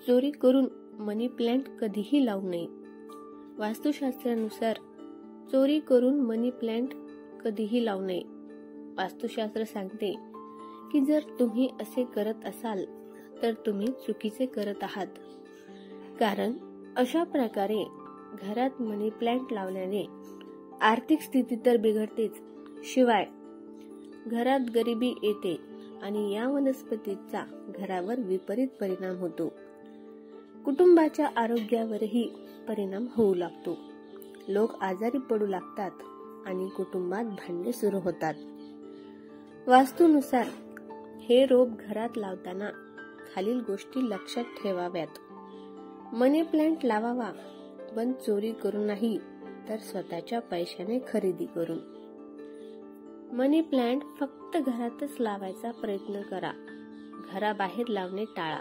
चोरी करून मनी प्लांट कधीही लावू नये. वास्तुशास्त्रानुसार चोरी करून मनी प्लांट कधीही लावू नये. वास्तुशास्त्र सांगते की जर तुम्ही असे करत असाल तर तुम्ही चुकीचे करत आहात. कारण अशा प्रकारे घरात मनी प्लांट लावल्याने आर्थिक स्थिती तर बिघडतेच, शिवाय घरात गरिबी येते आणि या वनस्पतीचा घरावर विपरीत परिणाम होतो. कुटुंबाच्या आरोग्यावरही परिणाम होऊ लागतो. लोक आजारी पडू लागतात आणि कुटुंबात भांडणे सुरू होतात. वास्तुनुसार हे रोप घरात लावताना खालील गोष्टी लक्षात ठेवाव्यात. मनी प्लांट लावावा, पण चोरी करून नाही तर स्वतःच्या पैशाने खरेदी करून. मनी प्लांट फक्त घरातच लावायचा प्रयत्न करा. घराबाहेर लावणे टाळा.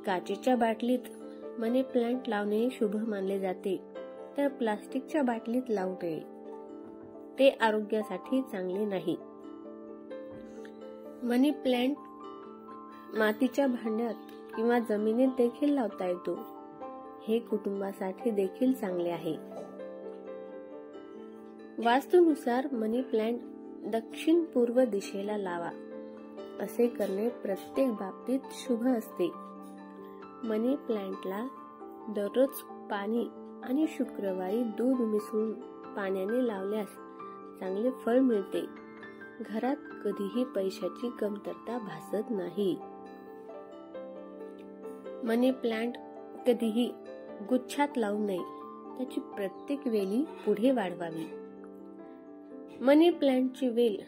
काचेच्या बाटलीत मनी प्लांट लावणे शुभ मानले जाते, तर प्लास्टिकच्या बाटलीत लावू नये. ते आरोग्यासाठी चांगले नाही. मनी प्लांट मातीच्या भांड्यात किंवा जमिनीत देखील लावता येतो. हे कुटुंबासाठी देखील चांगले आहे. वास्तुनुसार मनी प्लांट दक्षिण पूर्व दिशेला लावा. असे करणे प्रत्येक बाबतीत शुभ असते. मनी प्लांटला दररोज पाणी आणि शुक्रवारी दूध मिसळून पाण्याने लावल्यास चांगले फळ मिळते. घरात कधीही पैशाची कमतरता भासत नाही. मनी प्लांट कधीही गुच्छात लावू नये. त्याची प्रत्येक वेली पुढे वाढवावी. मनी प्लांटची वेल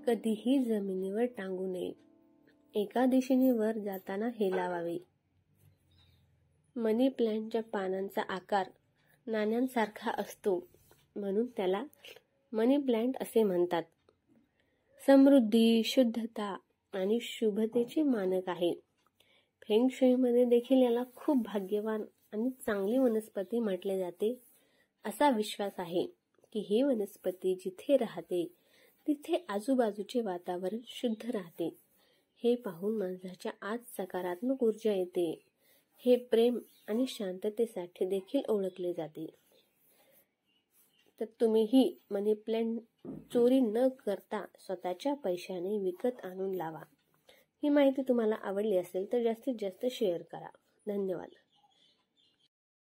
कधीही जमिनीवर टांगू नये. एका दिशेने वर जाताना हे लावावे. मनी प्लांटच्या पानांचा आकार नाण्यांसारखा असतो, म्हणून त्याला मनी प्लांट असे म्हणतात. समृद्धी, शुद्धता आणि शुभतेचे मानक आहे. फेंग शुईमध्ये देखील याला खूप भाग्यवान आणि चांगली वनस्पती म्हटले जाते. असा विश्वास आहे की ही वनस्पती जिथे राहते तिथे आजूबाजूचे वातावरण शुद्ध राहते. हे पाहून माणसाच्या आत सकारात्मक ऊर्जा येते. हे प्रेम आणि शांततेसाठी देखील ओळखले जाते. तर तुम्हीही मनी प्लांट चोरी न करता स्वतःच्या पैशाने विकत आणून लावा. ही माहिती तुम्हाला आवडली असेल तर जास्तीत जास्त शेअर करा. धन्यवाद.